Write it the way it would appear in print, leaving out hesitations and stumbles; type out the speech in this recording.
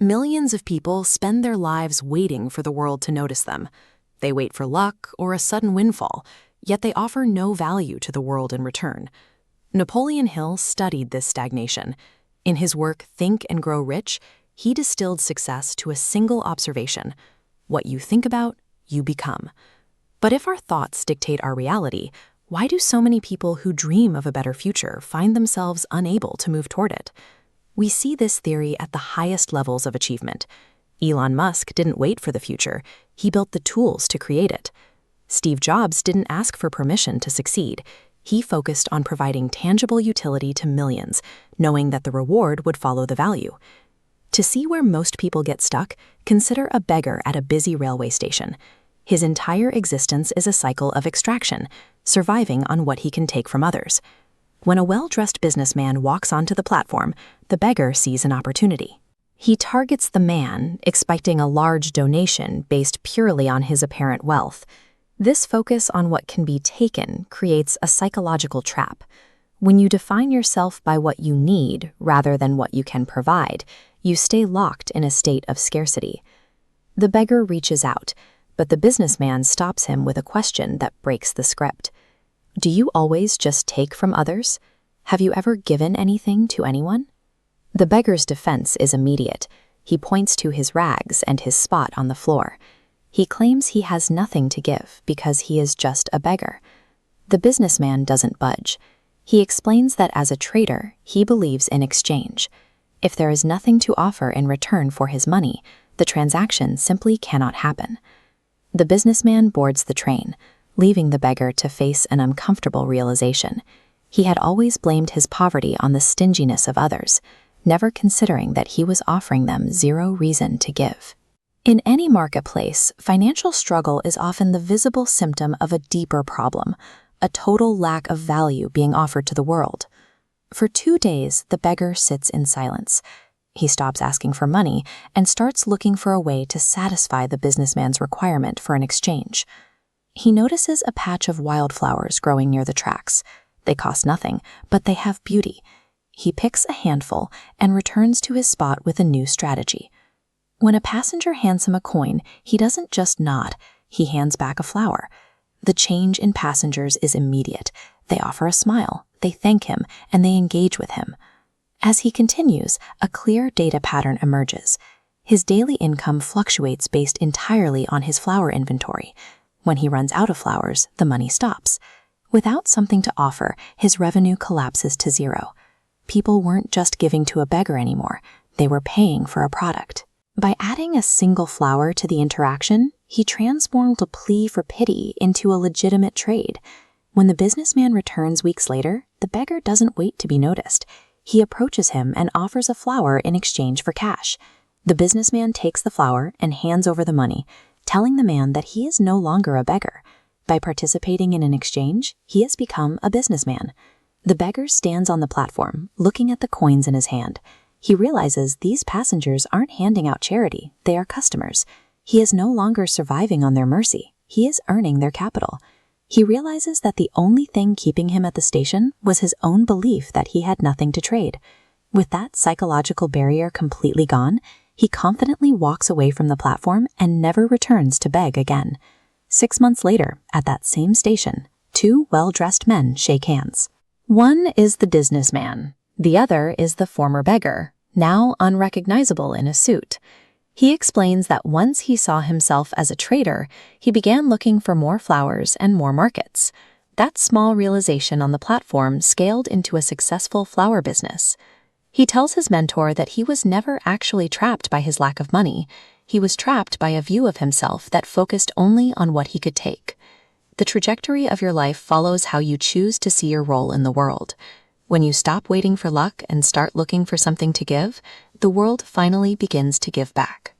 Millions of people spend their lives waiting for the world to notice them. They wait for luck or a sudden windfall, yet they offer no value to the world in return. Napoleon Hill studied this stagnation. In his work Think and Grow Rich, he distilled success to a single observation: what you think about, you become. But if our thoughts dictate our reality, why do so many people who dream of a better future find themselves unable to move toward it? We see this theory at the highest levels of achievement. Elon Musk didn't wait for the future, he built the tools to create it. Steve Jobs didn't ask for permission to succeed. He focused on providing tangible utility to millions, knowing that the reward would follow the value. To see where most people get stuck, consider a beggar at a busy railway station. His entire existence is a cycle of extraction, surviving on what he can take from others. When a well-dressed businessman walks onto the platform, the beggar sees an opportunity. He targets the man, expecting a large donation based purely on his apparent wealth. This focus on what can be taken creates a psychological trap. When you define yourself by what you need rather than what you can provide, you stay locked in a state of scarcity. The beggar reaches out, but the businessman stops him with a question that breaks the script. Do you always just take from others? Have you ever given anything to anyone? The beggar's defense is immediate. He points to his rags and his spot on the floor. He claims he has nothing to give because he is just a beggar. The businessman doesn't budge. He explains that as a trader, he believes in exchange. If there is nothing to offer in return for his money, the transaction simply cannot happen. The businessman boards the train, leaving the beggar to face an uncomfortable realization. He had always blamed his poverty on the stinginess of others, never considering that he was offering them zero reason to give. In any marketplace, financial struggle is often the visible symptom of a deeper problem, a total lack of value being offered to the world. For 2 days, the beggar sits in silence. He stops asking for money and starts looking for a way to satisfy the businessman's requirement for an exchange. He notices a patch of wildflowers growing near the tracks. They cost nothing, but they have beauty. He picks a handful and returns to his spot with a new strategy. When a passenger hands him a coin, he doesn't just nod, he hands back a flower. The change in passengers is immediate. They offer a smile, they thank him, and they engage with him. As he continues, a clear data pattern emerges. His daily income fluctuates based entirely on his flower inventory. When he runs out of flowers, the money stops. Without something to offer, his revenue collapses to zero. People weren't just giving to a beggar anymore, they were paying for a product. By adding a single flower to the interaction, he transformed a plea for pity into a legitimate trade. When the businessman returns weeks later, the beggar doesn't wait to be noticed. He approaches him and offers a flower in exchange for cash. The businessman takes the flower and hands over the money, telling the man that he is no longer a beggar. By participating in an exchange, he has become a businessman. The beggar stands on the platform, looking at the coins in his hand. He realizes these passengers aren't handing out charity, they are customers. He is no longer surviving on their mercy, he is earning their capital. He realizes that the only thing keeping him at the station was his own belief that he had nothing to trade. With that psychological barrier completely gone, he confidently walks away from the platform and never returns to beg again. 6 months later, at that same station, 2 well-dressed men shake hands. One is the businessman. The other is the former beggar, now unrecognizable in a suit. He explains that once he saw himself as a trader, he began looking for more flowers and more markets. That small realization on the platform scaled into a successful flower business. He tells his mentor that he was never actually trapped by his lack of money. He was trapped by a view of himself that focused only on what he could take. The trajectory of your life follows how you choose to see your role in the world. When you stop waiting for luck and start looking for something to give, the world finally begins to give back.